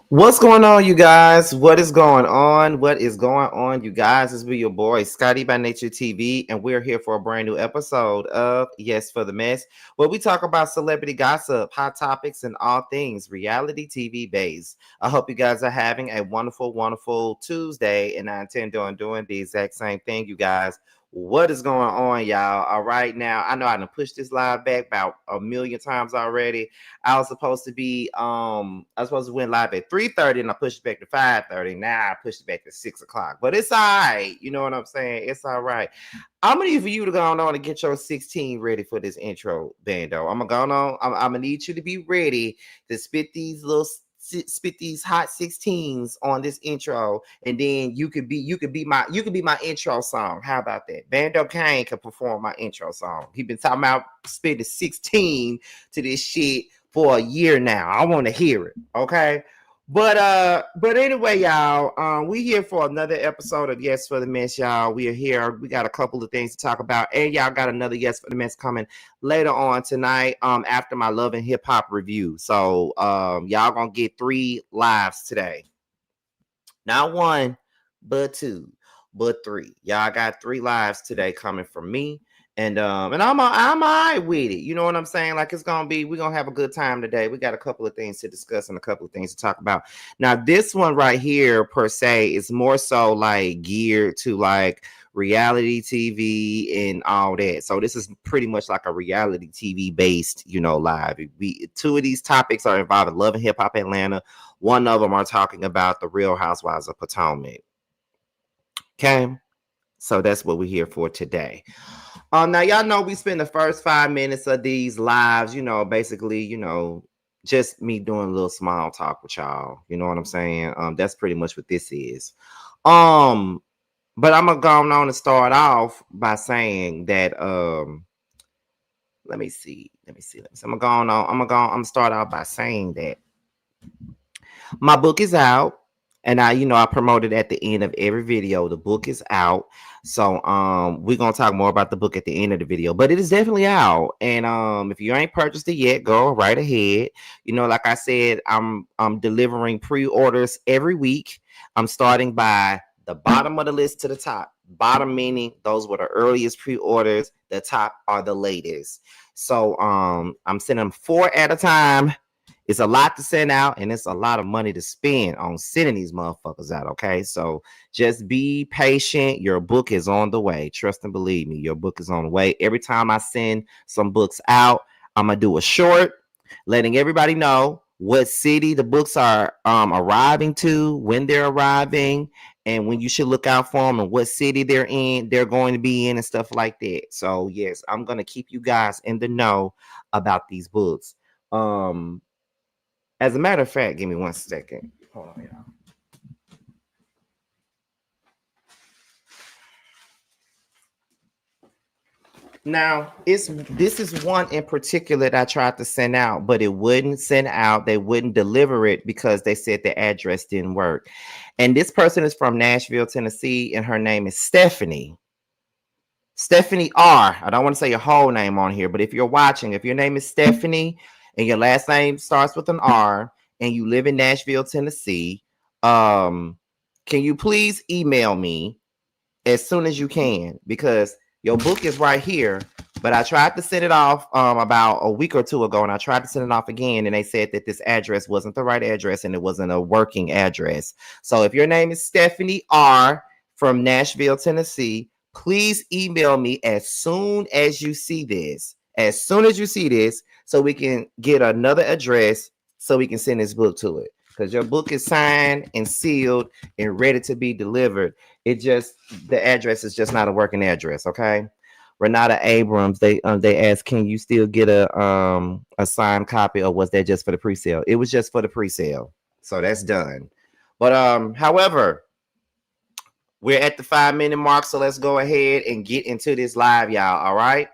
What's going on, you guys? What is going on? What is going on, you guys? It's me, your boy, Scotty by Nature TV, and we're here for a brand new episode of Yes for the Mess, where we talk about celebrity gossip, hot topics, and all things reality TV based. I hope you guys are having a wonderful, wonderful Tuesday, and I intend on doing the exact same thing, you guys. What is going on, y'all? All right, now I know I done pushed this live back about a million times already. I was supposed to win live at 3:30 and I pushed it back to 5:30. Now I pushed it back to 6 o'clock. But it's all right. You know what I'm saying? It's all right. I'm gonna need for you to go on and get your 16 ready for this intro, Bando. I'm gonna go on. I'm gonna need you to be ready to spit these hot 16s on this intro, and then you could be my intro song. How about that? Bando Kane can perform my intro song. He been talking about spitting 16 to this shit for a year now. I want to hear it. Okay. But anyway, y'all, we here for another episode of Yes for the Mess, y'all. We are here. We got a couple of things to talk about, and y'all got another Yes for the Mess coming later on tonight. After my Love and Hip Hop review. So y'all gonna get 3 lives today. Not one, but 2, but 3. Y'all got 3 lives today coming from me. And I'm all right with it. You know what I'm saying? Like we're gonna have a good time today. We got a couple of things to discuss and a couple of things to talk about. Now, this one right here, per se, is more so like geared to like reality TV and all that. So this is pretty much like a reality TV based, live. 2 of these topics are involving Love and Hip Hop Atlanta. One of them are talking about the Real Housewives of Potomac. Okay, so that's what we're here for today. Now y'all know we spend the first 5 minutes of these lives, basically, just me doing a little small talk with y'all. You know what I'm saying? That's pretty much what this is. But I'm gonna go on and start off by saying that let me see. I'm gonna start out by saying that my book is out. And I promoted at the end of every video. The book is out. So we're gonna talk more about the book at the end of the video. But it is definitely out. And if you ain't purchased it yet, go right ahead. Like I said, I'm delivering pre-orders every week. I'm starting by the bottom of the list to the top. Bottom meaning those were the earliest pre-orders. The top are the latest. So I'm sending them 4 at a time. It's a lot to send out, and it's a lot of money to spend on sending these motherfuckers out, okay? So just be patient. Your book is on the way. Trust and believe me, your book is on the way. Every time I send some books out, I'm going to do a short letting everybody know what city the books are arriving to, when they're arriving, and when you should look out for them and what city they're going to be in and stuff like that. So, yes, I'm going to keep you guys in the know about these books. As a matter of fact, give me 1 second. Hold on, y'all. Now, this is one in particular that I tried to send out, but it wouldn't send out. They wouldn't deliver it because they said the address didn't work. And this person is from Nashville, Tennessee, and her name is Stephanie. Stephanie R. I don't want to say your whole name on here, but if you're watching, if your name is Stephanie and your last name starts with an R, and you live in Nashville, Tennessee, can you please email me as soon as you can? Because your book is right here, but I tried to send it off about a week or 2 ago, and I tried to send it off again, and they said that this address wasn't the right address and it wasn't a working address. So if your name is Stephanie R. from Nashville, Tennessee, please email me as soon as you see this. As soon as you see this, so we can get another address so we can send this book to it. Because your book is signed and sealed and ready to be delivered. The address is just not a working address, okay? Renata Abrams, they asked, can you still get a signed copy, or was that just for the pre-sale? It was just for the pre-sale. So that's done. But however, we're at the 5-minute mark, so let's go ahead and get into this live, y'all. All right.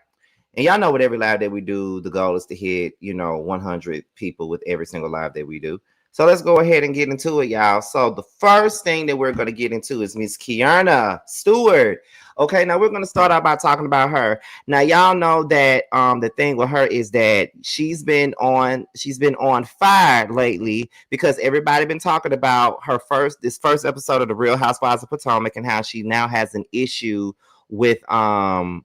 And y'all know with every live that we do, the goal is to hit, 100 people with every single live that we do. So let's go ahead and get into it, y'all. So the first thing that we're going to get into is Miss Keiarna Stewart. Okay, now we're going to start out by talking about her. Now y'all know that the thing with her is that she's been on fire lately because everybody been talking about this first episode of the Real Housewives of Potomac and how she now has an issue with now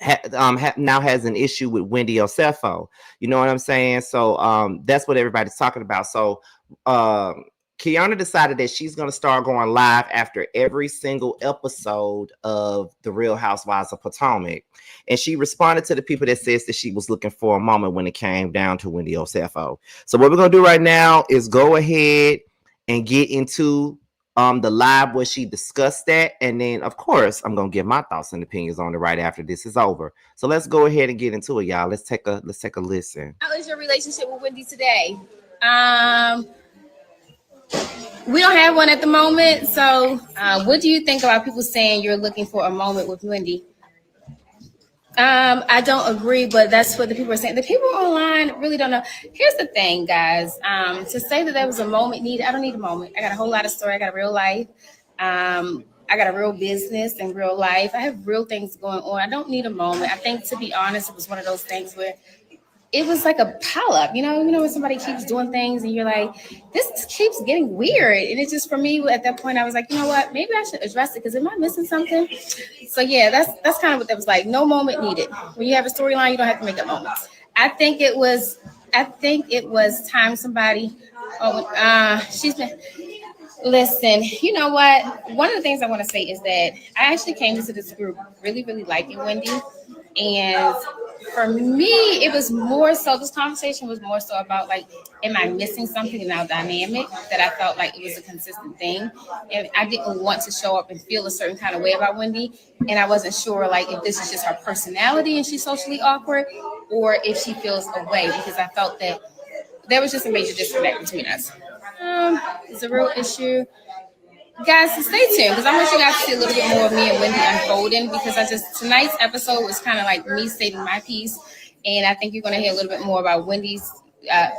has an issue with Wendy Osefo. You know what I'm saying? So that's what everybody's talking about. So um Keiarna decided that she's going to start going live after every single episode of The Real Housewives of Potomac. And she responded to the people that says that she was looking for a moment when it came down to Wendy Osefo. So what we're going to do right now is go ahead and get into the live where she discussed that, and then of course I'm gonna give my thoughts and opinions on it right after this is over. So let's go ahead and get into it, y'all. Let's take a listen. How is your relationship with Wendy today? We don't have one at the moment. So what do you think about people saying you're looking for a moment with Wendy? I don't agree, but that's what the people are saying. The people online really don't know. Here's the thing, guys. To say that there was a moment needed, I don't need a moment. I got a whole lot of story. I got a real life. I got a real business and real life. I have real things going on. I don't need a moment. I think, to be honest, it was one of those things where it was like a pile up, when somebody keeps doing things and you're like, this keeps getting weird. And it's just, for me, at that point, I was like, you know what, maybe I should address it because am I missing something? So yeah, that's kind of what that was like. No moment needed. When you have a storyline, you don't have to make up moments. I think it was time somebody. She's been. Listen, you know what? One of the things I want to say is that I actually came into this group really, really liking Wendy. And for me, it was more so, this conversation was more so about like, am I missing something in our dynamic, that I felt like it was a consistent thing. And I didn't want to show up and feel a certain kind of way about Wendy. And I wasn't sure like if this is just her personality and she's socially awkward, or if she feels away, because I felt that there was just a major disconnect between us. It's a real issue. Guys, so stay tuned because I want you guys to see a little bit more of me and Wendy unfolding, because tonight's episode was kind of like me stating my piece, and I think you're going to hear a little bit more about Wendy's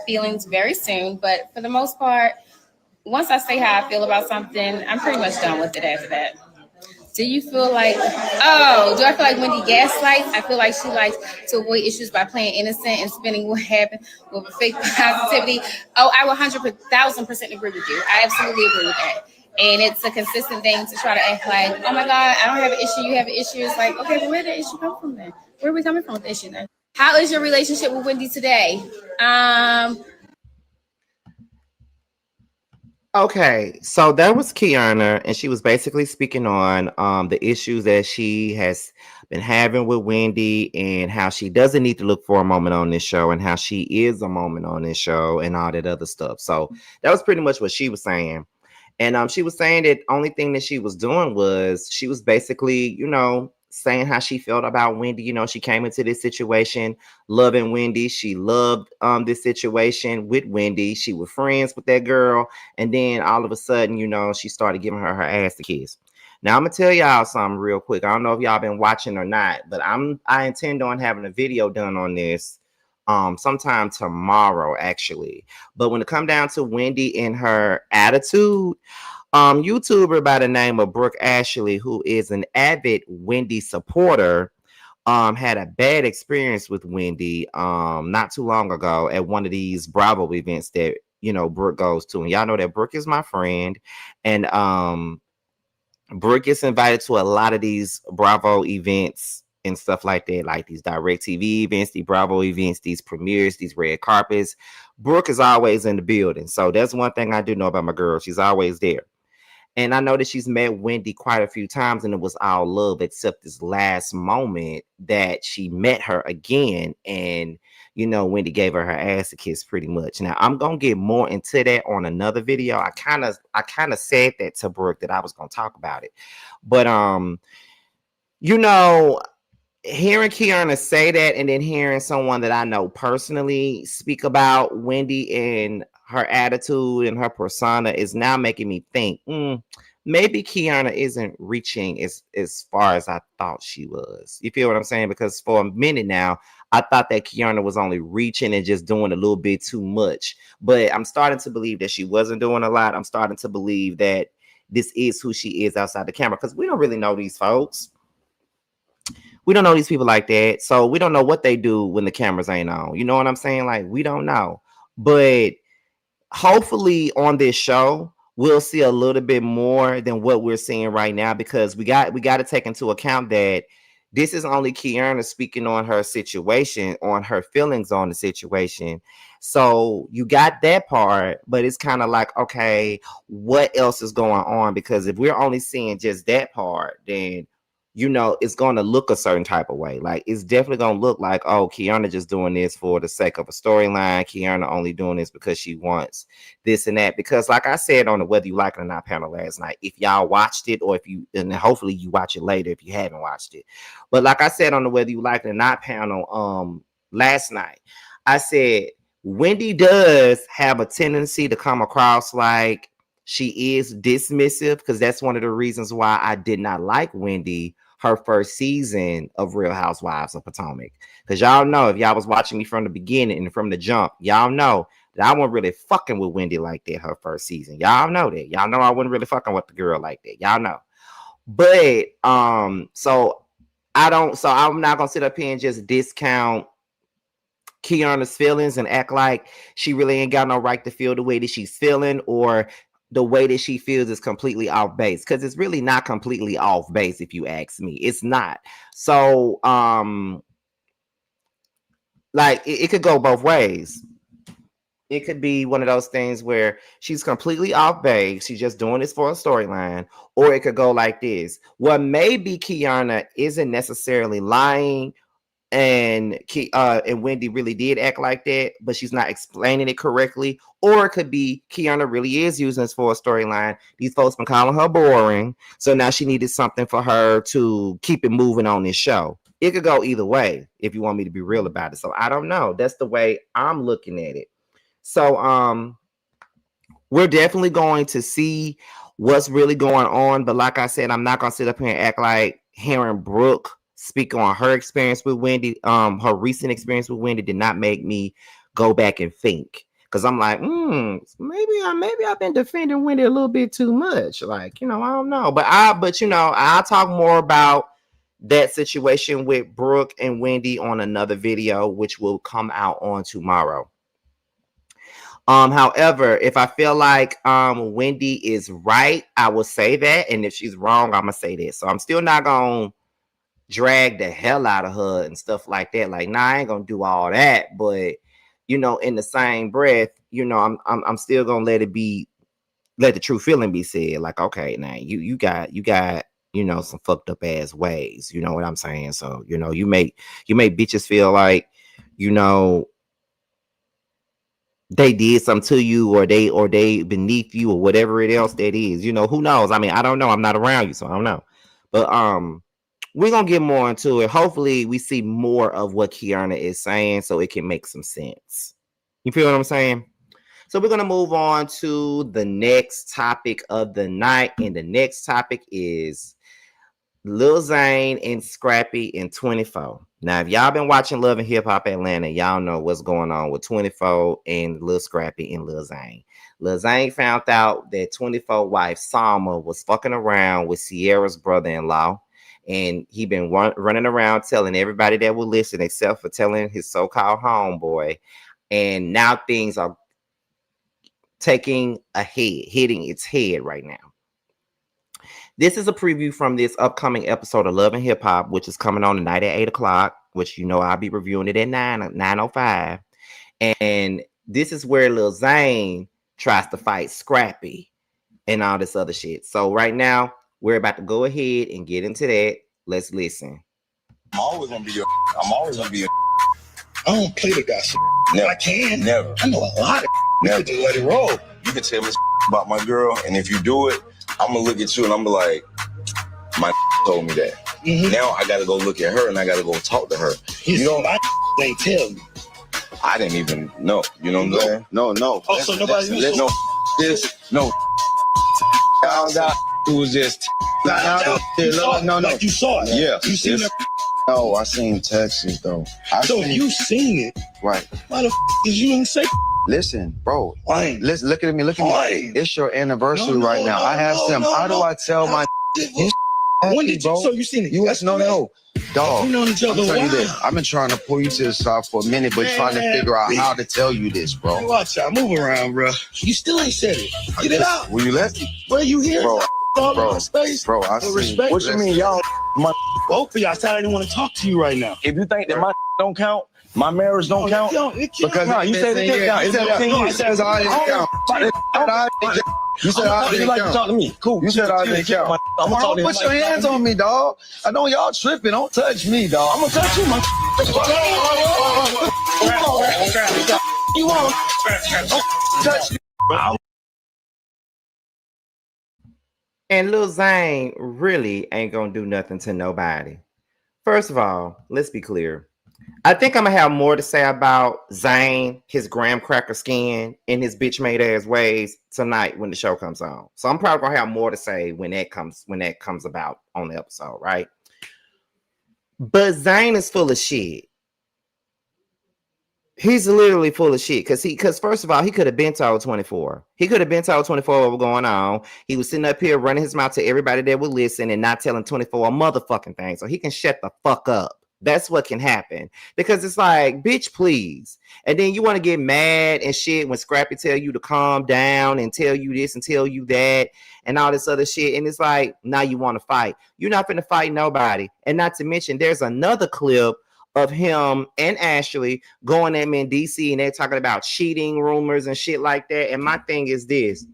feelings very soon. But for the most part, once I say how I feel about something, I'm pretty much done with it after that. Do you feel like, do I feel like Wendy gaslights? I feel like she likes to avoid issues by playing innocent and spinning what happened with a fake positivity. Oh, I 100,000% agree with you. I absolutely agree with that. And it's a consistent thing to try to act like, oh my God, I don't have an issue, you have an issue. It's like, okay, but where did the issue come from then? Where are we coming from with the issue then? How is your relationship with Wendy today? Okay, so that was Keiarna, and she was basically speaking on the issues that she has been having with Wendy, and how she doesn't need to look for a moment on this show, and how she is a moment on this show, and all that other stuff. So that was pretty much what she was saying. And she was saying that only thing that she was doing was she was basically, saying how she felt about Wendy. She came into this situation loving Wendy. She loved this situation with Wendy. She was friends with that girl. And then all of a sudden, she started giving her ass to kiss. Now I'm gonna tell y'all something real quick. I don't know if y'all been watching or not, but I intend on having a video done on this sometime tomorrow, actually. But when it come down to Wendy and her attitude, YouTuber by the name of Brooke Ashley, who is an avid Wendy supporter, had a bad experience with Wendy not too long ago at one of these Bravo events that Brooke goes to. And y'all know that Brooke is my friend, and Brooke gets invited to a lot of these Bravo events and stuff like that, like these direct TV events, these Bravo events, these premieres, these red carpets. Brooke is always in the building. So that's one thing I do know about my girl. She's always there. And I know that she's met Wendy quite a few times, and it was all love, except this last moment that she met her again. And, Wendy gave her ass a kiss pretty much. Now, I'm going to get more into that on another video. I kind of said that to Brooke that I was going to talk about it. But, hearing Keiarna say that, and then hearing someone that I know personally speak about Wendy and her attitude and her persona is now making me think, maybe Keiarna isn't reaching as far as I thought she was. You feel what I'm saying? Because for a minute now, I thought that Keiarna was only reaching and just doing a little bit too much. But I'm starting to believe that she wasn't doing a lot. I'm starting to believe that this is who she is outside the camera, because we don't really know these folks. We don't know these people like that. So we don't know what they do when the cameras ain't on. You know what I'm saying? Like, we don't know. But hopefully on this show, we'll see a little bit more than what we're seeing right now, because we got to take into account that this is only Keiarna speaking on her situation, on her feelings on the situation. So you got that part, but it's kind of like, okay, what else is going on? Because if we're only seeing just that part, then you know, it's going to look a certain type of way. Like, it's definitely going to look like, oh, Keiarna just doing this for the sake of a storyline. Keiarna only doing this because she wants this and that. Because like I said on the Whether You Like It or Not panel last night, if y'all watched it, or if you, and hopefully you watch it later if you haven't watched it. But like I said on the Whether You Like It or Not panel last night, I said, Wendy does have a tendency to come across like she is dismissive, because that's one of the reasons why I did not like Wendy her first season of Real Housewives of Potomac. Because y'all know, if y'all was watching me from the beginning and from the jump, y'all know that I wasn't really fucking with Wendy like that her first season. Y'all know that. Y'all know I wasn't really fucking with the girl like that. Y'all know. But so I'm not gonna sit up here and just discount Keiarna's feelings and act like she really ain't got no right to feel the way that she's feeling, or the way that she feels is completely off base, because it's really not completely off base. If you ask me, it's not. So like it could go both ways. It could be one of those things where she's completely off base, she's just doing this for a storyline, or it could go like this. Well, maybe Keiarna isn't necessarily lying, and Wendy really did act like that, but she's not explaining it correctly. Or it could be Keiarna really is using this for a storyline. These folks been calling her boring, so now she needed something for her to keep it moving on this show. It could go either way, if you want me to be real about it. So I don't know. That's the way I'm looking at it. So we're definitely going to see what's really going on. But like I said, I'm not gonna sit up here and act like hearing Brooke speak on her experience with Wendy, her recent experience with Wendy, did not make me go back and think. Because I'm like, maybe I've been defending Wendy a little bit too much. Like, you know, I don't know. But you know, I'll talk more about that situation with Brooke and Wendy on another video, which will come out on tomorrow. However, if I feel like Wendy is right, I will say that. And if she's wrong, I'm gonna say that. So I'm still not gonna drag the hell out of her and stuff like that. Like, nah, I ain't gonna do all that. But you know, in the same breath, you know, I'm still gonna let the true feeling be said. Like, okay, now you got you know, some fucked up ass ways. You know what I'm saying? So, you know, you make bitches feel like, you know, they did something to you, or they beneath you, or whatever it else that is. You know, who knows? I mean, I don't know. I'm not around you, so I don't know. But we're gonna get more into it. Hopefully we see more of what Keiarna is saying, so it can make some sense. You feel what I'm saying? So we're gonna move on to the next topic of the night, and the next topic is Lil Zane and Scrappy in 24. Now, if y'all been watching Love and Hip Hop Atlanta, y'all know what's going on with 24 and Lil Scrappy and Lil Zane. Lil Zane found out that 24 wife Salma was fucking around with Sierra's brother-in-law, and he been running around telling everybody that will listen, except for telling his so-called homeboy. And now things are hitting its head right now. This is a preview from this upcoming episode of Love and Hip Hop, which is coming on tonight at 8 o'clock, which, you know, I'll be reviewing it at 9:05. And this is where Lil Zane tries to fight Scrappy and all this other shit. So right now, we're about to go ahead and get into that. Let's listen. I'm always gonna be I don't play the guy shit. Never. I can. Never. I know a lot of never. Just let it roll. You can tell me about my girl, and if you do it, I'm gonna look at you and I'm gonna be like, my told me that. Mm-hmm. Now I gotta go look at her and I gotta go talk to her. You know, they tell me. I didn't even know. You know what I'm saying? No. Oh, so nobody knew. No. It was just no. Like you saw it. Yeah. You seen her No, I seen Texas though. You seen it, right? Why the did you even say? Listen, bro. Why? Listen, look at me. Look at me. It's your anniversary right now. I have some. How do I tell my? When did you? So you seen it? No. Dog. We known each other. I'm telling you this. I've been trying to pull you to the side for a minute, but trying to figure out how to tell you this, bro. Hey, watch out. Move around, bro. You still ain't said it. Get it out. Will you let me? Bro, you here? Bro, space. Bro, I see. Respect. What you mean, y'all? Both of y'all said I didn't want to talk to you right now. If you think that my don't count, my marriage don't count. Because no, you said it didn't count. You said I didn't count. You said I didn't count. Talk to me. Cool. You said I didn't count. I'm gonna talk to you. Put your hands on me, dog. I know y'all tripping. Don't touch me, dog. I'm gonna touch you, man. You won't touch me. And Lil Zane really ain't gonna do nothing to nobody. First of all, let's be clear. I think I'm gonna have more to say about Zane, his graham cracker skin, and his bitch made ass ways tonight when the show comes on. So I'm probably gonna have more to say when that comes about on the episode, right? But Zane is full of shit. He's literally full of shit because first of all, he could have been told 24. He could have been told 24 what was going on. He was sitting up here running his mouth to everybody that would listen and not telling 24 a motherfucking thing. So he can shut the fuck up. That's what can happen. Because it's like, bitch, please. And then you want to get mad and shit when Scrappy tell you to calm down and tell you this and tell you that and all this other shit. And it's like, now you want to fight. You're not finna fight nobody. And not to mention, there's another clip of him and Ashley going at me in DC and they're talking about cheating rumors and shit like that. And my thing is this.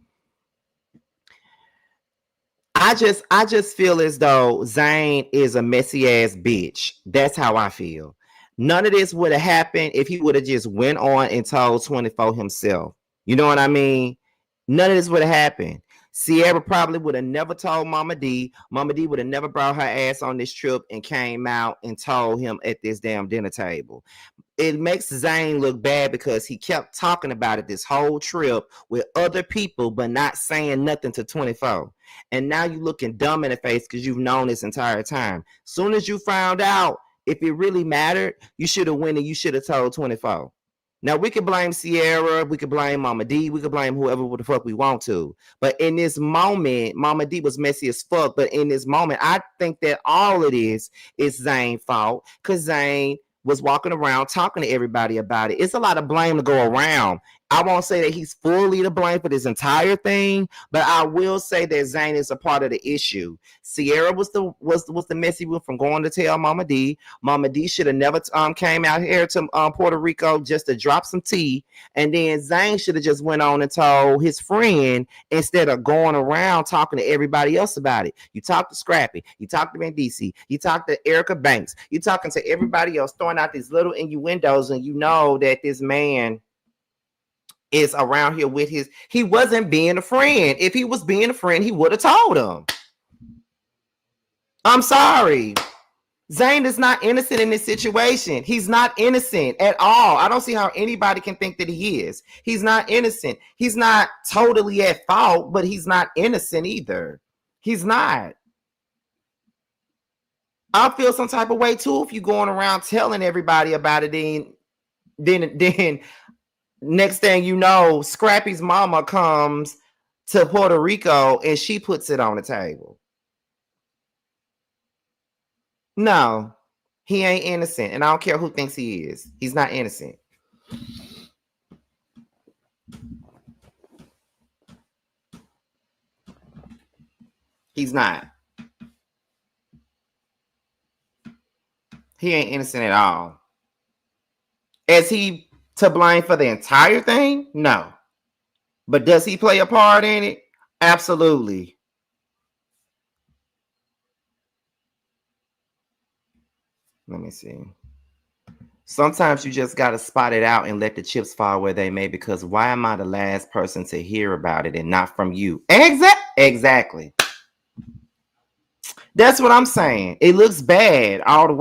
I just feel as though Zane is a messy ass bitch. That's how I feel. None of this would have happened if he would have just went on and told 24 himself. You know what I mean? None of this would have happened. Sierra probably would have never told Mama D. Mama D would have never brought her ass on this trip and came out and told him at this damn dinner table. It makes Zane look bad because he kept talking about it this whole trip with other people, but not saying nothing to 24. And now you looking dumb in the face because you've known this entire time. Soon as you found out, if it really mattered, you should have went and you should have told 24. Now, we could blame Sierra, we could blame Mama D, we could blame whoever the fuck we want to. But in this moment, Mama D was messy as fuck. But in this moment, I think that all of this is Zane's fault because Zane was walking around talking to everybody about it. It's a lot of blame to go around. I won't say that he's fully to blame for this entire thing, but I will say that Zane is a part of the issue. Sierra was the messy one from going to tell Mama D. Mama D should have never came out here to Puerto Rico just to drop some tea, and then Zane should have just went on and told his friend instead of going around talking to everybody else about it. You talk to Scrappy, you talk to DC, you talk to Erica Banks, you talking to everybody else, throwing out these little innuendos, and you know that this man is around here with he wasn't being a friend. If he was being a friend, he would have told him. I'm sorry. Zane is not innocent in this situation. He's not innocent at all. I don't see how anybody can think that he is. He's not innocent. He's not totally at fault, but he's not innocent either. He's not. I feel some type of way too if you're going around telling everybody about it. Then next thing you know, Scrappy's mama comes to Puerto Rico and she puts it on the table. No, he ain't innocent. And I don't care who thinks he is. He's not innocent. He's not. He ain't innocent at all. Is he to blame for the entire thing? No. But does he play a part in it? Absolutely. Let me see. Sometimes you just got to spot it out and let the chips fall where they may, because why am I the last person to hear about it and not from you? Exactly. That's what I'm saying. It looks bad all the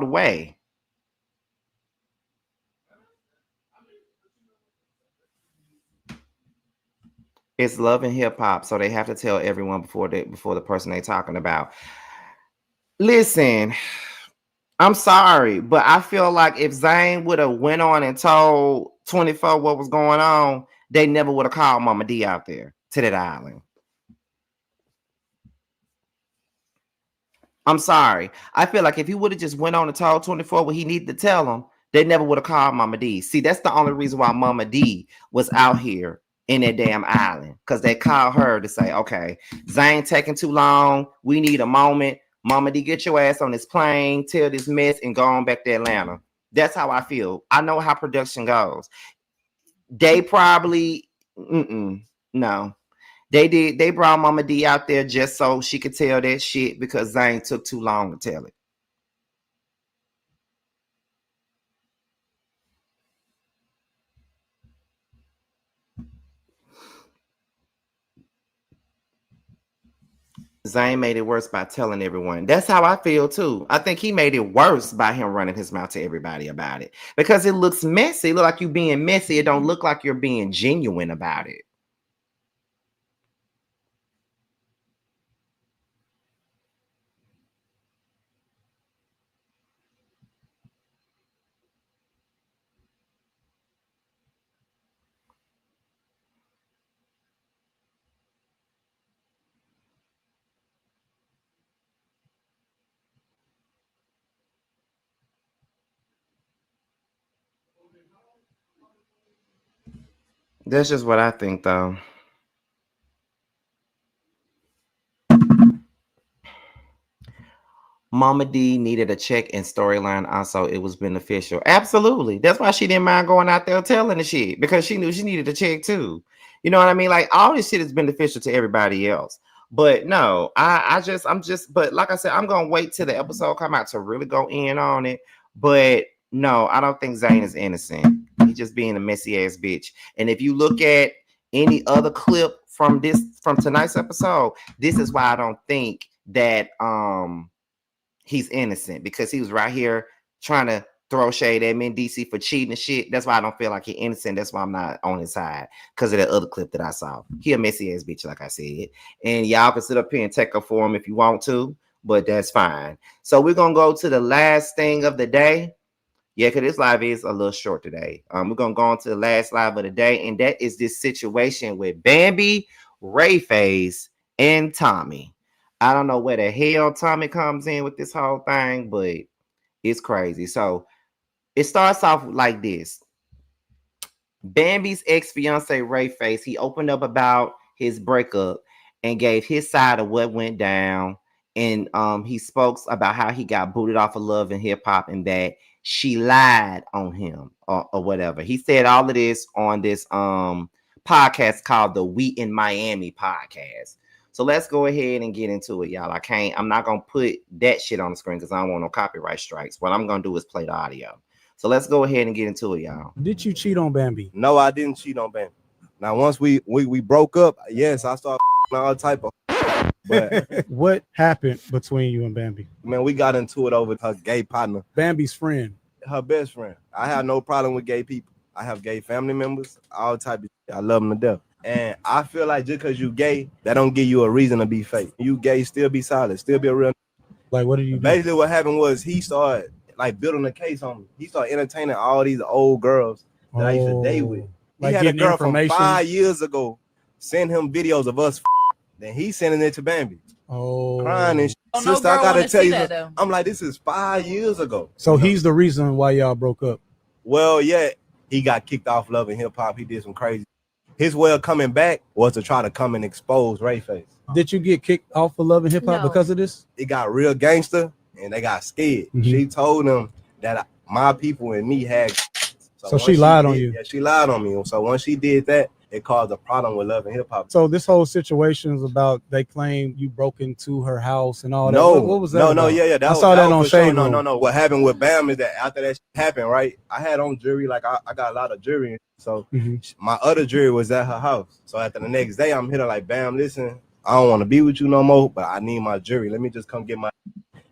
way. It's love and hip hop, so they have to tell everyone before the person they're talking about. Listen, I'm sorry, but I feel like if Zane would have went on and told 24 what was going on, they never would have called Mama D out there to that island. I'm sorry. I feel like if he would have just went on and told 24 what he needed to tell them, they never would have called Mama D. See, that's the only reason why Mama D was out here in that damn island, because they called her to say, okay, Zane taking too long. We need a moment. Mama D, get your ass on this plane, tell this mess, and go on back to Atlanta. That's how I feel. I know how production goes. They probably, no. They brought Mama D out there just so she could tell that shit because Zane took too long to tell it. Zane made it worse by telling everyone. That's how I feel too. I think he made it worse by him running his mouth to everybody about it because it looks messy. It look like you being messy. It don't look like you're being genuine about it. That's just what I think, though. Mama D needed a check and storyline. Also, it was beneficial. Absolutely. That's why she didn't mind going out there telling the shit because she knew she needed a check too. You know what I mean? Like all this shit is beneficial to everybody else. But no, but like I said, I'm gonna wait till the episode come out to really go in on it. But no, I don't think Zane is innocent. He's just being a messy ass bitch. And if you look at any other clip from tonight's episode, this is why I don't think that he's innocent, because he was right here trying to throw shade at me in DC for cheating and shit. That's why I don't feel like he's innocent. That's why I'm not on his side, because of that other clip that I saw. He a messy ass bitch, like I said. And y'all can sit up here and take up for him if you want to, but that's fine. So we're gonna go to the last thing of the day. Yeah, because this live is a little short today. We're gonna go on to the last live of the day, and that is this situation with Bambi, RayFace, and Tommy. I don't know where the hell Tommy comes in with this whole thing, but it's crazy. So it starts off like this. Bambi's ex-fiance RayFace, he opened up about his breakup and gave his side of what went down. And he spoke about how he got booted off of Love and Hip Hop and that she lied on him or whatever. He said all of this on this podcast called the We in Miami podcast. So let's go ahead and get into it, y'all. I'm not going to put that shit on the screen because I don't want no copyright strikes. What I'm going to do is play the audio. So let's go ahead and get into it, y'all. Did you cheat on Bambi? No, I didn't cheat on Bambi. Now, once we broke up, yes, I started all type of. But what happened between you and Bambi? Man, we got into it over her gay partner. Bambi's friend. Her best friend. I have no problem with gay people. I have gay family members, all type of shit. I love them to death. And I feel like just because you gay, that don't give you a reason to be fake. You gay, still be solid, still be a real. Like, what did you do? Basically, what happened was he started like building a case on me. He started entertaining all these old girls that I used to date with. Like he had a girl from 5 years ago send him videos of us. Then he sending it to Bambi. Oh, crying and shit. Oh, Sister, no I gotta tell you, that, I'm like, this is 5 years ago. So he's the reason why y'all broke up. Well, yeah, he got kicked off Love and Hip Hop. He did some crazy. His way of coming back was to try to come and expose RayFace. Did you get kicked off of Love and Hip Hop No. because of this? It got real gangster and they got scared. Mhm. She told them that my people and me had. So she lied on you. Yeah, she lied on me. So once she did that, it caused a problem with Love and Hip Hop. So this whole situation is about, they claim you broke into her house and all that. No, what was that? no, about? yeah. I saw that on for sure. Shade Room. No. What happened with Bam is that after that shit happened, right? I had on jewelry, like I got a lot of jewelry. So my other jewelry was at her house. So after the next day, I'm here like, Bam, listen, I don't want to be with you no more, but I need my jewelry. Let me just come get my,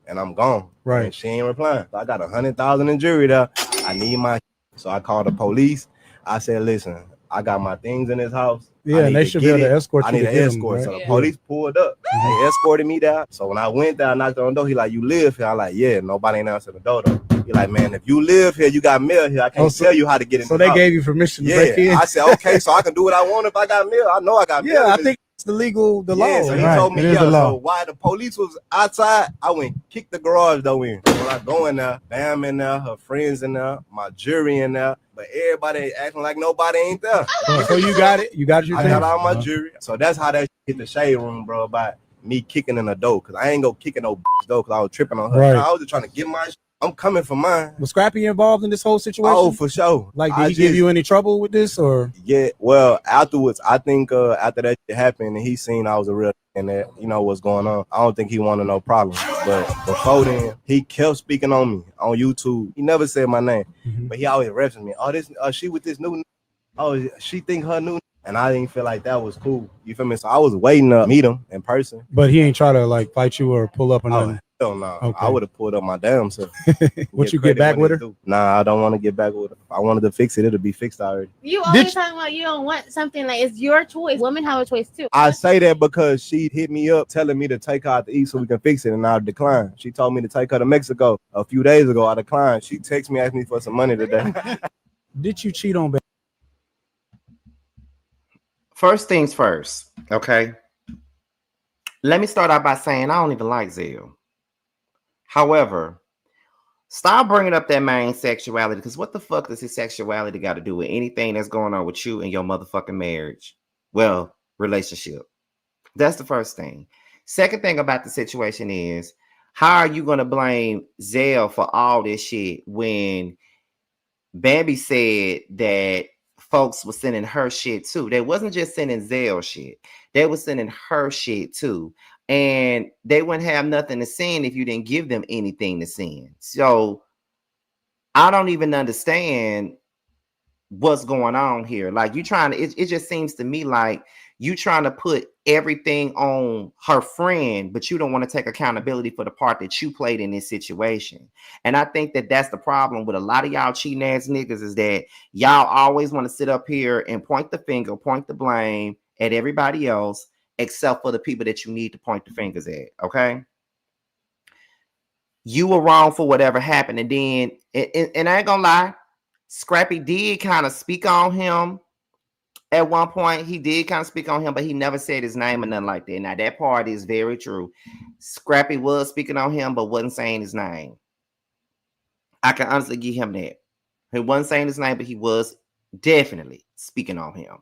and I'm gone. Right. And she ain't replying. So I got 100,000 in jewelry there. I need my. So I called the police. I said, listen, I got my things in his house. Yeah, and they should be able to escort you. I need to an get escort. them, So right? the police pulled up. They escorted me down. So when I went there, I knocked on the door. He like, you live here? I like, yeah. Nobody ain't answered the door though. He like, man, if you live here, you got mail here. I can't tell you how to get in. So they gave you permission to break in? I said, okay, so I can do what I want if I got mail. I know I got mail. Yeah, I think it's the law. So he told me, so while the police was outside, I went kick the garage door in. When I go in there, Bam in there, her friends in there, my jury in there, but everybody acting like nobody ain't there. So you got it? You got your thing? I got all my jury. So that's how that hit the shade room, bro, about me kicking in the door. Because I ain't go kicking no door because I was tripping on her. Right. I was just trying to get my shit. I'm coming for mine. Was Scrappy involved in this whole situation? Oh, for sure. Like, did he give you any trouble with this, or? Yeah, well, afterwards, I think after that shit happened and he seen I was a real and that, you know, what's going on, I don't think he wanted no problem. But before then, he kept speaking on me on YouTube. He never said my name, but he always referenced me. Oh, this, she with this new, oh, she think her new, and I didn't feel like that was cool. You feel me? So I was waiting to meet him in person. But he ain't try to like fight you or pull up or nothing? Hell no. Okay. I would have pulled up my damn self. Would you get back with her? Nah, I don't want to get back with her. If I wanted to fix it, it'll be fixed already. You always talking about you don't want something like it's your choice. Women have a choice too. I say that because she hit me up telling me to take her out to eat so we can fix it, and I declined. She told me to take her to Mexico a few days ago. I declined. She texted me asking me for some money today. Did you cheat on Bambi? First things first, okay? Let me start out by saying I don't even like Zale. However, stop bringing up that main sexuality, because what the fuck does his sexuality got to do with anything that's going on with you and your motherfucking marriage? Well, relationship. That's the first thing. Second thing about the situation is, how are you going to blame Zale for all this shit when Bambi said that folks were sending her shit too? They wasn't just sending Zale shit. They were sending her shit too. And they wouldn't have nothing to send if you didn't give them anything to send. So I don't even understand what's going on here. Like, you trying to, it just seems to me like you trying to put everything on her friend, but you don't want to take accountability for the part that you played in this situation. And I think that that's the problem with a lot of y'all cheating ass niggas, is that y'all always want to sit up here and point the finger, point the blame at everybody else, except for the people that you need to point the fingers at, okay? You were wrong for whatever happened. And then, and I ain't gonna lie, Scrappy did kind of speak on him at one point. He did kind of speak on him, but he never said his name or nothing like that. Now, that part is very true. Scrappy was speaking on him, but wasn't saying his name. I can honestly give him that. He wasn't saying his name, but he was definitely speaking on him.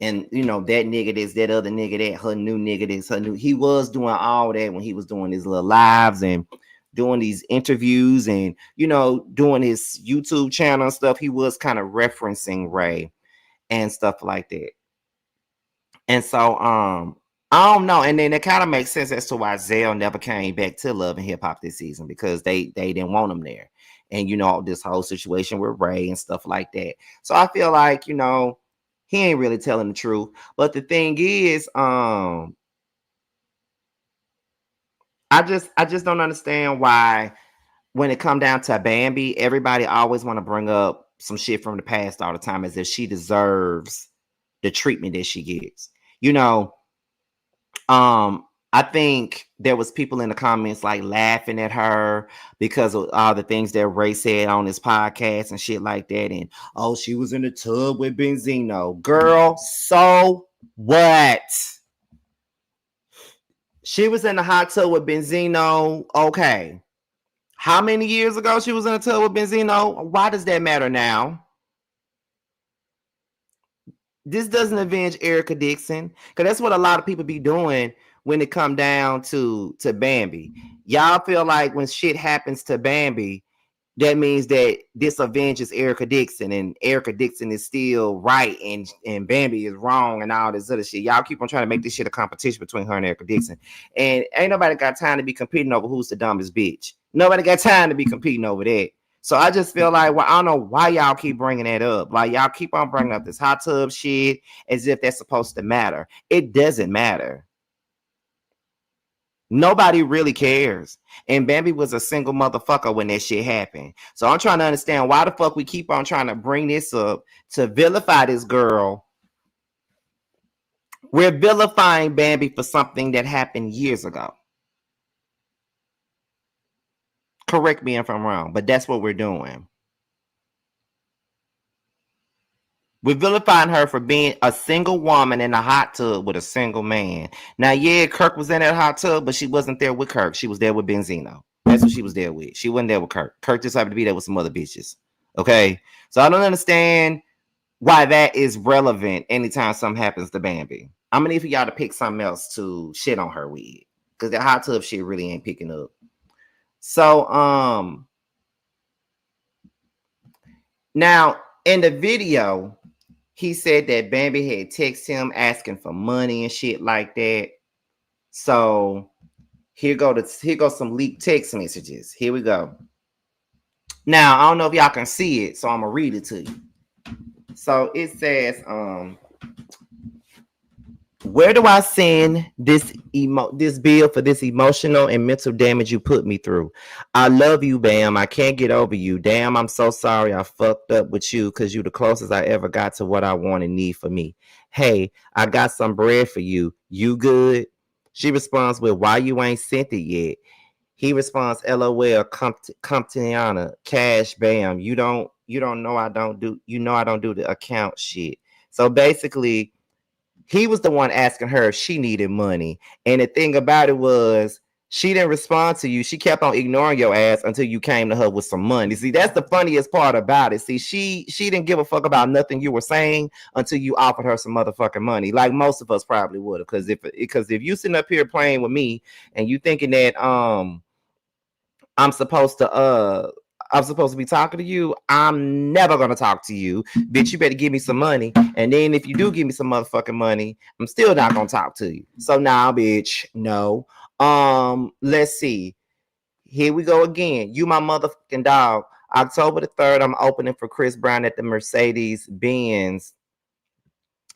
And, you know, that nigga this, that other nigga that, her new nigga this, her new. He was doing all that when he was doing his little lives and doing these interviews and, you know, doing his YouTube channel and stuff. He was kind of referencing Ray and stuff like that. And so, I don't know. And then it kind of makes sense as to why Zale never came back to Love and Hip Hop this season, because they didn't want him there. And, you know, this whole situation with Ray and stuff like that. So I feel like, you know, he ain't really telling the truth. But the thing is, I just don't understand why, when it come down to Bambi, everybody always want to bring up some shit from the past all the time, as if she deserves the treatment that she gets. You know, I think there was people in the comments like laughing at her because of all the things that Ray said on his podcast and shit like that. And, oh, she was in the tub with Benzino. Girl, so what? She was in the hot tub with Benzino. Okay. How many years ago she was in the tub with Benzino? Why does that matter now? This doesn't avenge Erica Dixon, because that's what a lot of people be doing when it come down to Bambi. Y'all feel like when shit happens to Bambi, that means that this avenges Erica Dixon, and Erica Dixon is still right and Bambi is wrong and all this other shit. Y'all keep on trying to make this shit a competition between her and Erica Dixon. And ain't nobody got time to be competing over who's the dumbest bitch. Nobody got time to be competing over that. So I just feel like, well, I don't know why y'all keep bringing that up. Like, y'all keep on bringing up this hot tub shit as if that's supposed to matter. It doesn't matter. Nobody really cares. And Bambi was a single motherfucker when that shit happened. So I'm trying to understand why the fuck we keep on trying to bring this up to vilify this girl. We're vilifying Bambi for something that happened years ago. Correct me if I'm wrong, but that's what we're doing. We're vilifying her for being a single woman in a hot tub with a single man. Now, yeah, Kirk was in that hot tub, but she wasn't there with Kirk. She was there with Benzino. That's what she was there with. She wasn't there with Kirk. Kirk just happened to be there with some other bitches. Okay? So I don't understand why that is relevant anytime something happens to Bambi. I'm going to need for y'all to pick something else to shit on her with. Because that hot tub shit really ain't picking up. So, now, in the video, he said that Bambi had texted him asking for money and shit like that. So here goes some leaked text messages. Here we go. Now, I don't know if y'all can see it, so I'm gonna read it to you. So it says, where do I send this bill for this emotional and mental damage you put me through? I love you, Bam. I can't get over you. Damn, I'm so sorry I fucked up with you because you the closest I ever got to what I want and need for me. Hey, I got some bread for you. You good? She responds with, why you ain't sent it yet? He responds, LOL, Keiarna, cash, Bam. You don't know I don't do the account shit. So basically, he was the one asking her if she needed money. And the thing about it was, she didn't respond to you. She kept on ignoring your ass until you came to her with some money. See, that's the funniest part about it. See, she didn't give a fuck about nothing you were saying until you offered her some motherfucking money. Like most of us probably would have. Because if you sitting up here playing with me and you thinking that I'm supposed to be talking to you, I'm never gonna talk to you. Bitch, you better give me some money. And then if you do give me some motherfucking money, I'm still not gonna talk to you. So now, bitch, no. Let's see. Here we go again. You my motherfucking dog. October the 3rd, I'm opening for Chris Brown at the Mercedes-Benz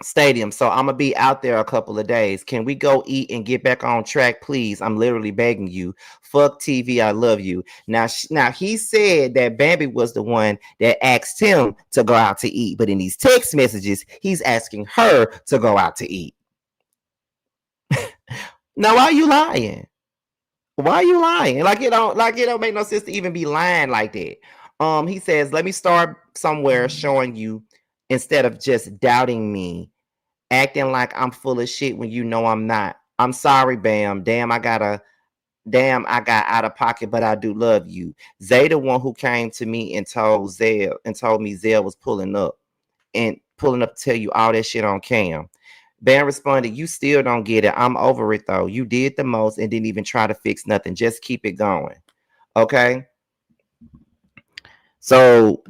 Stadium. So I'm gonna be out there a couple of days. Can we go eat and get back on track, please? I'm literally begging you. Fuck TV, I love you. Now he said that Bambi was the one that asked him to go out to eat, but in these text messages, he's asking her to go out to eat. Now, why are you lying? Why are you lying? Like it don't make no sense to even be lying like that. He says, let me start somewhere showing you instead of just doubting me, acting like I'm full of shit when you know I'm not. I'm sorry, Bam. Damn, I got out of pocket, but I do love you. Zay the one who came to me and told me Zell was pulling up to tell you all that shit on cam. Bam responded, you still don't get it. I'm over it though. You did the most and didn't even try to fix nothing. Just keep it going. Okay. So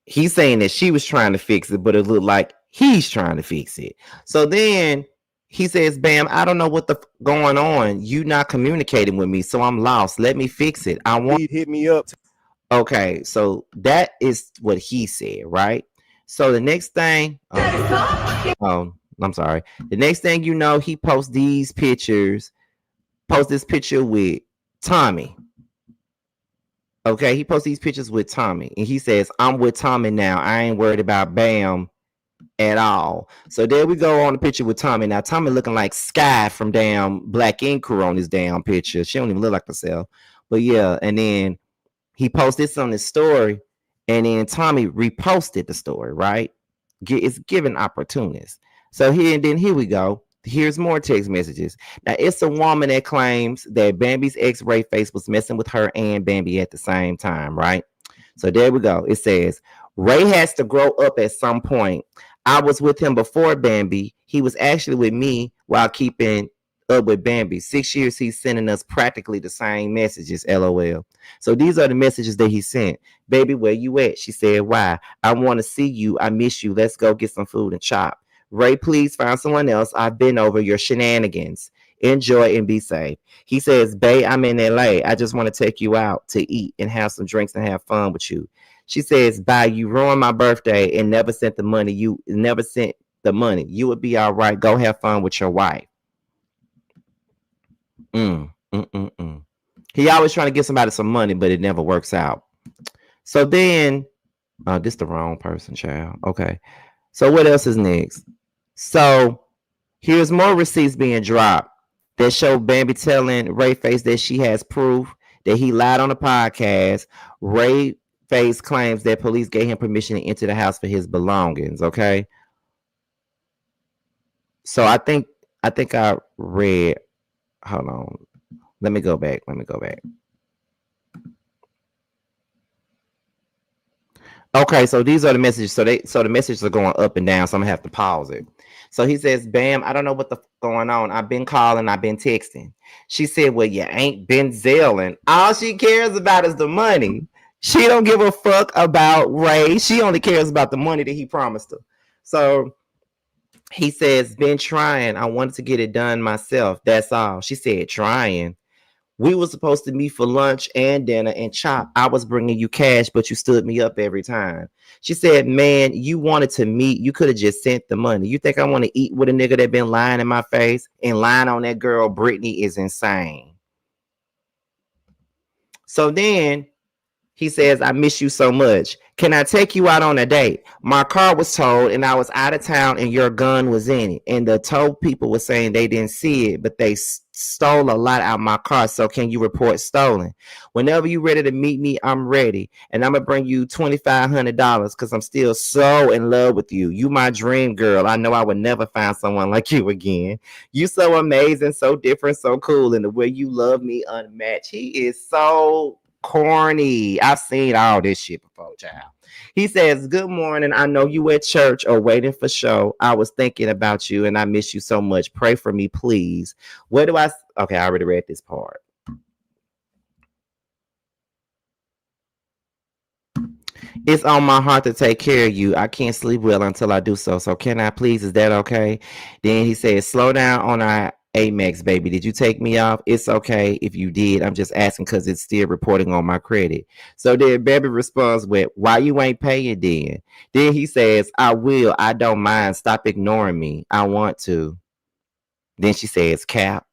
he's saying that she was trying to fix it, but it looked like he's trying to fix it. So then he says, Bam, I don't know what the going on. You not communicating with me, so I'm lost. Let me fix it. I want hit me up. Okay, so that is what he said, right? So the next thing, I'm sorry. The next thing you know, he posts these pictures. Post this picture with Tommy. Okay, he posts these pictures with Tommy, and he says, I'm with Tommy now. I ain't worried about Bam at all. So there we go on the picture with Tommy. Now, Tommy looking like Sky from damn Black Ink Crew on this damn picture. She don't even look like herself. But yeah, and then he posted this on his story, and then Tommy reposted the story, right? It's given opportunists. So here we go. Here's more text messages. Now, it's a woman that claims that Bambi's ex RayFace was messing with her and Bambi at the same time, right? So there we go. It says, Ray has to grow up at some point. I was with him before Bambi. He was actually with me while keeping up with Bambi. 6 years he's sending us practically the same messages, LOL. So these are the messages that he sent. Baby, where you at? She said, why? I want to see you. I miss you. Let's go get some food and chop. Ray, please find someone else. I've been over your shenanigans. Enjoy and be safe. He says, babe, I'm in LA. I just want to take you out to eat and have some drinks and have fun with you. She says, bye, you ruined my birthday and never sent the money. You never sent the money. You would be all right. Go have fun with your wife. Mm-mm-mm. He always trying to get somebody some money, but it never works out. So then, this the wrong person, child. Okay. So what else is next? So here's more receipts being dropped that show Bambi telling RayFace that she has proof that he lied on the podcast. RayFace claims that police gave him permission to enter the house for his belongings. Okay. So I think I read. Hold on. Let me go back. Okay, so these are the messages. So the messages are going up and down. So I'm gonna have to pause it. So he says, "Bam, I don't know what the going on. I've been calling, I've been texting." She said, "Well, you ain't been zailing. All she cares about is the money. She don't give a fuck about Ray. She only cares about the money that he promised her." So he says, "Been trying. I wanted to get it done myself. That's all." She said, "Trying. We were supposed to meet for lunch and dinner and chop. I was bringing you cash, but you stood me up every time." She said, "Man, you wanted to meet. You could have just sent the money. You think I want to eat with a nigga that been lying in my face and lying on that girl? Brittany is insane." So then he says, "I miss you so much. Can I take you out on a date? My car was towed and I was out of town and your gun was in it. And the tow people were saying they didn't see it, but they stole a lot out of my car. So can you report stolen? Whenever you're ready to meet me, I'm ready. And I'm going to bring you $2,500 because I'm still so in love with you. You my dream girl. I know I would never find someone like you again. You so amazing, so different, so cool. And the way you love me unmatched." He is so corny. I've seen all this shit before, child. He says, "Good morning. I know you at church or waiting for show. I was thinking about you and I miss you so much. Pray for me, please." Where do I? Okay, I already read this part. "It's on my heart to take care of you. I can't sleep well until I do so. So can I please? Is that okay?" Then he says, "Slow down on our Amex, baby. Did you take me off? It's okay if you did. I'm just asking because it's still reporting on my credit." So then Baby responds with, "Why you ain't paying then?" Then he says, "I will. I don't mind. Stop ignoring me. I want to." Then she says, "Cap."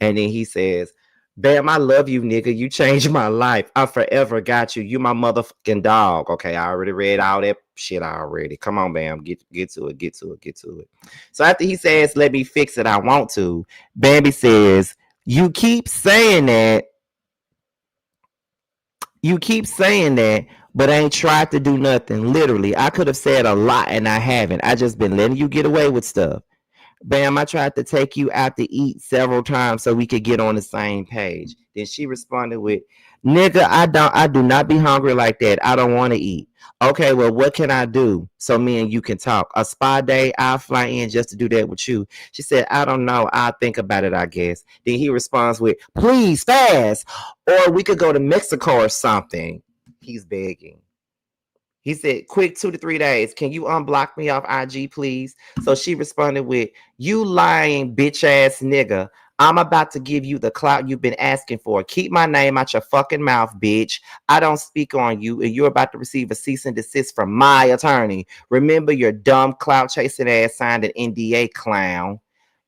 And then he says, "Bam, I love you, nigga. You changed my life. I forever got you. You my motherfucking dog." Okay, I already read all that shit already. Come on, Bam. Get to it. So after he says, "Let me fix it, I want to," Bambi says, You keep saying that, but I ain't tried to do nothing. Literally, I could have said a lot and I haven't. I just been letting you get away with stuff. Bam, I tried to take you out to eat several times so we could get on the same page." Then she responded with, "Nigga, I do not be hungry like that. I don't want to eat." "Okay, well, what can I do so me and you can talk? A spa day? I'll fly in just to do that with you." She said, "I don't know. I'll think about it, I guess." Then he responds with, "Please, fast. Or we could go to Mexico or something." He's begging. He said, "Quick, 2 to 3 days. Can you unblock me off IG, please?" So she responded with, "You lying bitch ass nigga. I'm about to give you the clout you've been asking for. Keep my name out your fucking mouth, bitch. I don't speak on you, and you're about to receive a cease and desist from my attorney. Remember your dumb clout chasing ass signed an NDA, clown.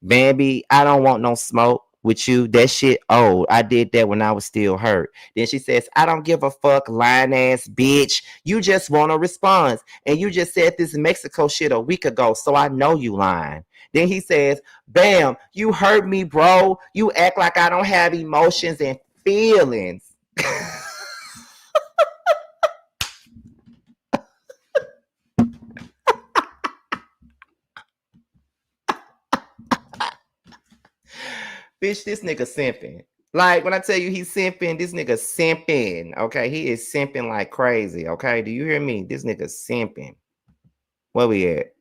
Bambi, I don't want no smoke with you. That shit old. I did that when I was still hurt." Then she says, "I don't give a fuck, lying ass bitch. You just want a response. And you just said this Mexico shit a week ago, so I know you lying." Then he says, "Bam, you hurt me, bro. You act like I don't have emotions and feelings." Bitch, this nigga simping. Like, when I tell you he's simping, this nigga simping. Okay, he is simping like crazy. Okay, do you hear me? This nigga simping. Where we at?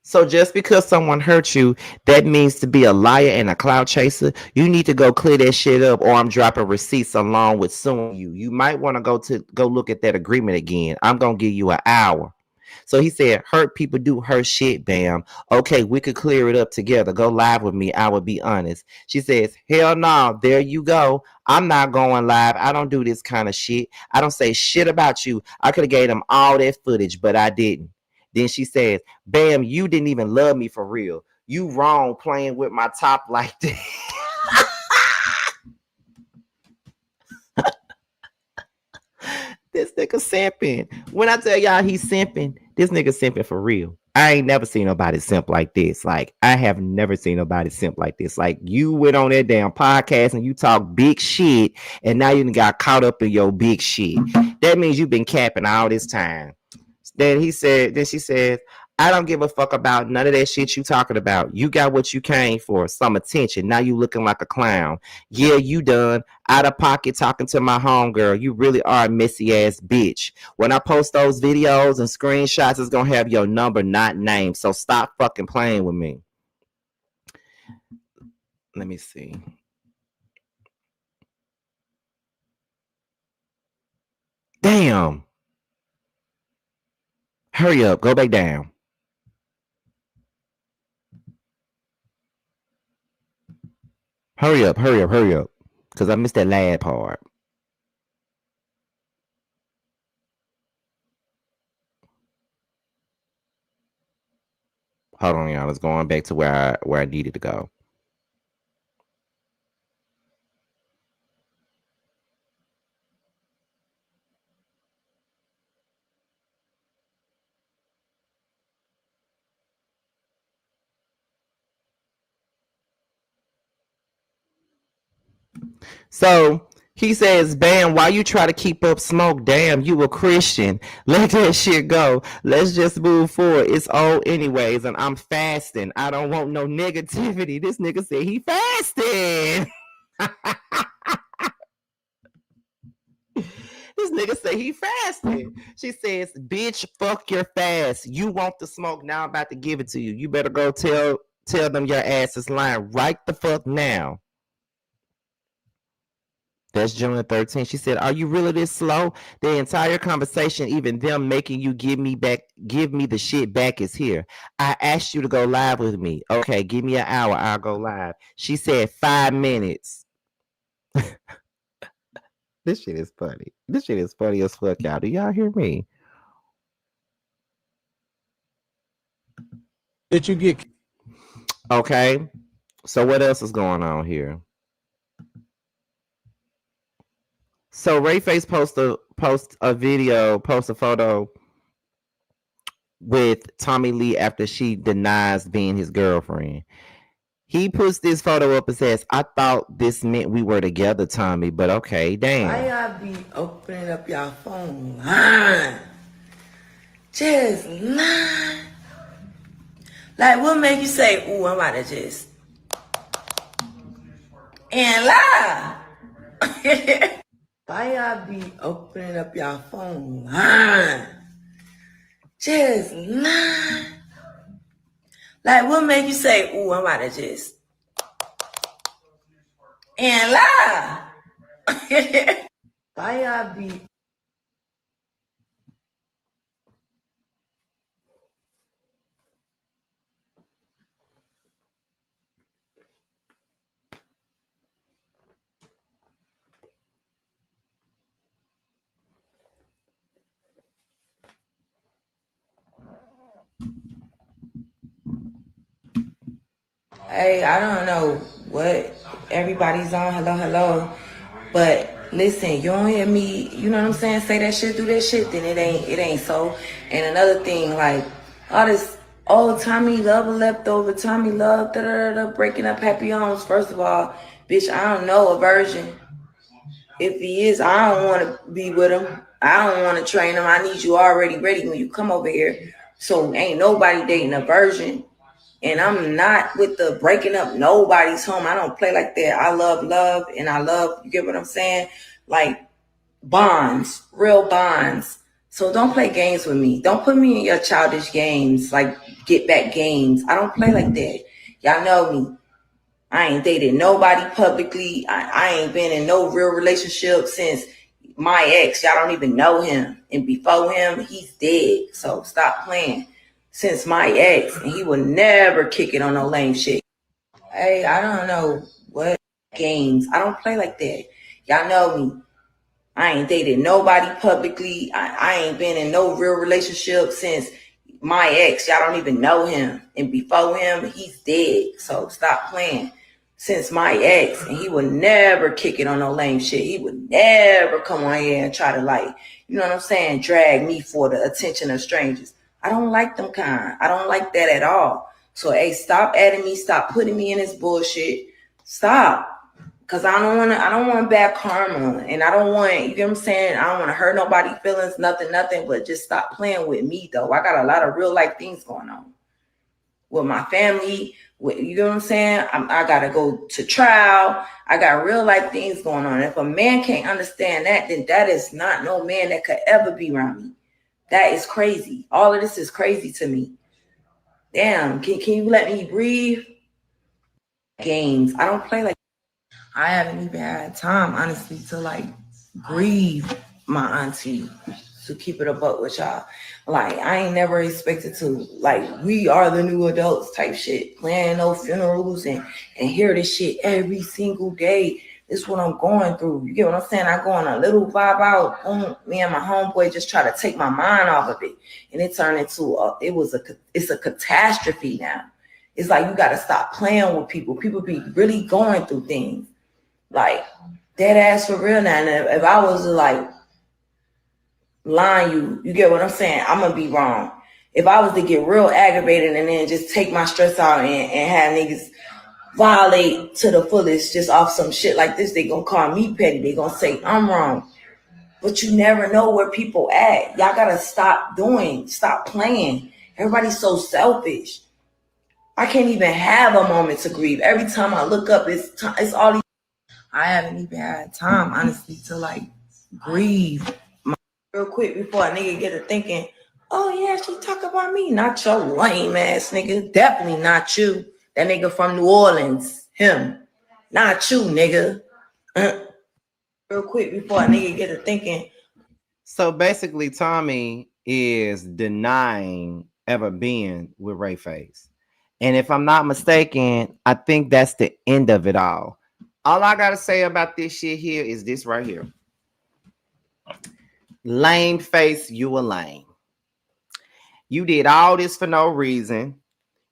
So just because someone hurt you, that means to be a liar and a cloud chaser. You need to go clear that shit up, or I'm dropping receipts along with suing you. You might want to go look at that agreement again. I'm gonna give you an hour. So he said, "Hurt people do hurt shit, Bam. Okay, we could clear it up together. Go live with me. I would be honest." She says, "Hell no, there you go. I'm not going live. I don't do this kind of shit. I don't say shit about you. I could have gave them all that footage, but I didn't." Then she says, Bam, you didn't even love me for real. You wrong playing with my top like that. This nigga simping. When I tell y'all he's simping, this nigga simping for real. I ain't never seen nobody simp like this. Like, I have never seen nobody simp like this. Like, you went on that damn podcast and you talk big shit, and now you got caught up in your big shit. That means you've been capping all this time. Then she said, I don't give a fuck about none of that shit you talking about. You got what you came for, some attention. Now you looking like a clown. Yeah, you done. Out of pocket talking to my homegirl. You really are a messy ass bitch. When I post those videos and screenshots, it's gonna have your number, not name. So stop fucking playing with me. Let me see. Damn. Hurry up. Go back down. Hurry up. Because I missed that last part. Hold on, y'all. It's going back to where I needed to go. So he says, Bam, why you try to keep up smoke? Damn, you a Christian. Let that shit go. Let's just move forward. It's old anyways, and I'm fasting. I don't want no negativity. This nigga said he fasting. This nigga say he fasting. She says, bitch, fuck your fast. You want the smoke, now I'm about to give it to you. You better go tell them your ass is lying right the fuck now. That's June 13th. She said, are you really this slow? The entire conversation, even them making you give me the shit back is here. I asked you to go live with me. Okay, give me an hour. I'll go live. She said 5 minutes. This shit is funny. This shit is funny as fuck, y'all. Do y'all hear me? Did you get? Okay. So what else is going on here? So RayFace post a photo with Tommy Lee after she denies being his girlfriend. He puts this photo up and says, I thought this meant we were together, Tommy, but okay, damn. Why y'all be opening up y'all phone line? Just line. Like, what make you say, ooh, I'm about to just and lie? Why y'all be opening up y'all phone line? Just lie. Like, what make you say, ooh, I'm about to just and lie? Why y'all be Hey, I don't know what everybody's on. Hello. But listen, you don't hear me, you know what I'm saying, say that shit, do that shit, then it ain't so. And another thing, like, all this, Tommy love a leftover, Tommy love, breaking up happy homes. First of all, bitch, I don't know a virgin. If he is, I don't want to be with him. I don't want to train him. I need you already ready when you come over here. So ain't nobody dating a virgin. And I'm not with the breaking up nobody's home. I don't play like that. I love, and I love, you get what I'm saying? Like bonds, real bonds. So don't play games with me. Don't put me in your childish games, like get back games. I don't play like that. Y'all know me. I ain't dated nobody publicly. I ain't been in no real relationship since my ex. Y'all don't even know him. And before him, he's dead. So stop playing. Since my ex, and he would never kick it on no lame shit. Hey, I don't know what games. I don't play like that. Y'all know me. I ain't dated nobody publicly. I ain't been in no real relationship since my ex, y'all don't even know him. And before him, he's dead. So stop playing. Since my ex, and he would never kick it on no lame shit. He would never come on here and try to, like, you know what I'm saying, drag me for the attention of strangers. I don't like them kind. I don't like that at all. So, hey, stop adding me. Stop putting me in this bullshit. Stop. Because I don't want bad karma. And I don't want, you get what I'm saying? I don't want to hurt nobody's feelings, nothing. But just stop playing with me, though. I got a lot of real life things going on with my family. You know what I'm saying? I got to go to trial. I got real life things going on. If a man can't understand that, then that is not no man that could ever be around me. That is crazy. All of this is crazy to me. Damn, can you let me breathe? Games. I don't play like I haven't even had time, honestly, to like grieve my auntie, to keep it a buck with y'all. Like, I ain't never expected to, like, we are the new adults type shit, planning no funerals and hear this shit every single day. This is what I'm going through. You get what I'm saying? I go on a little vibe out. Me and my homeboy just try to take my mind off of it. And it turned into, it's a catastrophe now. It's like, you got to stop playing with people. People be really going through things. Like, dead ass for real now. And if I was to, like, line you get what I'm saying? I'm gonna be wrong. If I was to get real aggravated and then just take my stress out and have niggas violate to the fullest just off some shit like this, they gonna call me petty. They gonna say I'm wrong. But you never know where people at. Y'all gotta stop playing. Everybody's so selfish. I can't even have a moment to grieve. Every time I look up, it's all these. I haven't even had time, honestly, to like grieve. Real quick before a nigga get to thinking, oh yeah, she talk about me. Not your lame ass nigga. Definitely not you. That nigga from New Orleans. Him. Not you, nigga. Real quick before a nigga get to thinking. So basically, Tommy is denying ever being with RayFace. And if I'm not mistaken, I think that's the end of it all. All I gotta say about this shit here is this right here. Lame face, you a lame. You did all this for no reason.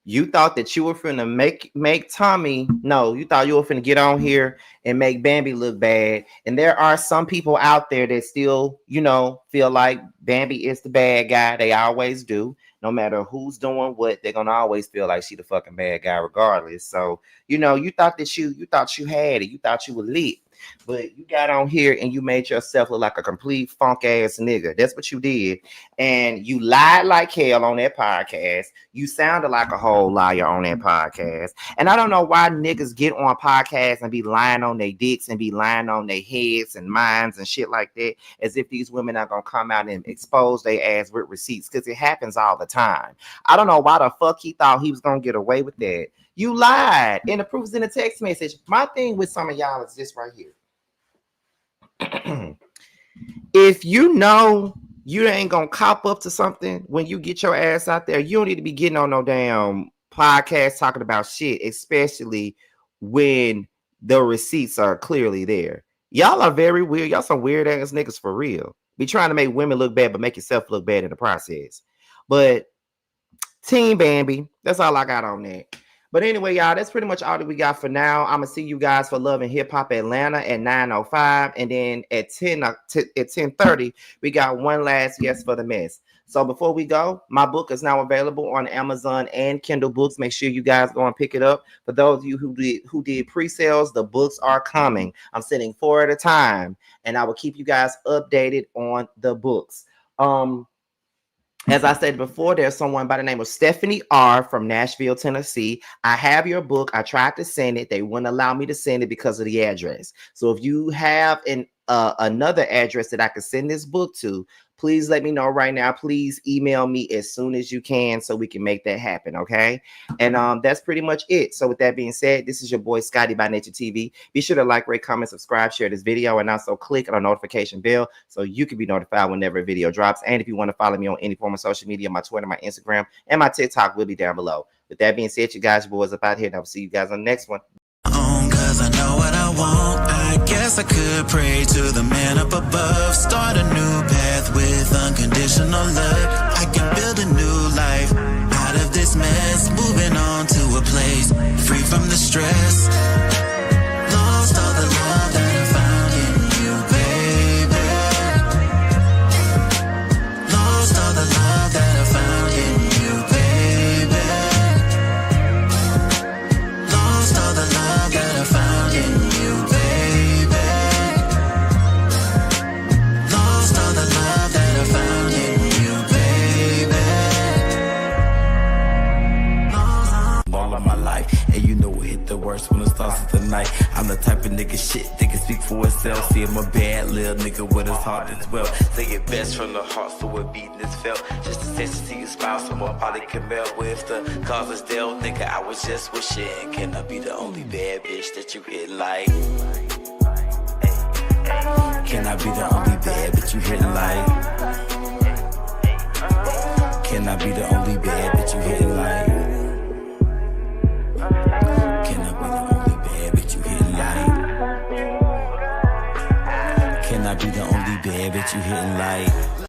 You thought that you were finna make Tommy. No, you thought you were finna get on here and make Bambi look bad. And there are some people out there that still, you know, feel like Bambi is the bad guy. They always do. No matter who's doing what, they're gonna always feel like she the fucking bad guy regardless. So, you know, you thought you had it. You thought you were lit. But you got on here and you made yourself look like a complete funk ass nigga. That's what you did. And you lied like hell on that podcast. You sounded like a whole liar on that podcast. And I don't know why niggas get on podcasts and be lying on their dicks and be lying on their heads and minds and shit like that, as if these women are gonna come out and expose their ass with receipts, because it happens all the time. I don't know why the fuck he thought he was gonna get away with that. You lied, and the proof is in the text message. My thing with some of y'all is this right here. If you know you ain't gonna cop up to something when you get your ass out there, you don't need to be getting on no damn podcast talking about shit, especially when the receipts are clearly there. Y'all are very weird. Y'all some weird ass niggas for real. Be trying to make women look bad, but make yourself look bad in the process. But Team Bambi, that's all I got on that. But anyway, y'all, that's pretty much all that we got for now. I'm gonna see you guys for Love and Hip Hop Atlanta at 9:05, and then at 10:30, we got one last Yes for the Mess. So before we go, my book is now available on Amazon and Kindle Books. Make sure you guys go and pick it up. For those of you who did pre-sales, the books are coming. I'm sending 4 at a time, and I will keep you guys updated on the books. As I said before, there's someone by the name of Stephanie R. from Nashville, Tennessee. I have your book. I tried to send it. They wouldn't allow me to send it because of the address. So if you have another address that I could send this book to, please let me know right now. Please email me as soon as you can so we can make that happen, okay? And that's pretty much it. So with that being said, this is your boy Scotty by Nature TV. Be sure to like, rate, comment, subscribe, share this video, and also click on the notification bell so you can be notified whenever a video drops. And if you want to follow me on any form of social media, my Twitter, my Instagram, and my TikTok will be down below. With that being said, you guys, your boys up out here, and I'll see you guys on the next one. Cause I know what I want. I guess I could pray to the man up above. Start a new path with unconditional love. I can build a new life. stress. Lost all the love that I found in you, baby. Lost all the love that I found in you, baby. Lost all the love that I found in you, baby. Lost all the love that I found in you, baby. All of my life, and you know what hit the worst when it starts with the night. I'm the type of nigga shit that can speak for itself. See, I'm a bad little nigga with his heart as well. Say it best from the heart, so it beating is felt. Just a sense to see you smile, someone probably can melt with the cause is dealt, nigga. I was just wishing, can I be the only bad bitch that you hit like? Can I be the only bad bitch you hit like? Can I be the only bad bitch you hit like? Can I be the only bad bitch you hit like? Can I be the only bad bitch you hitting like?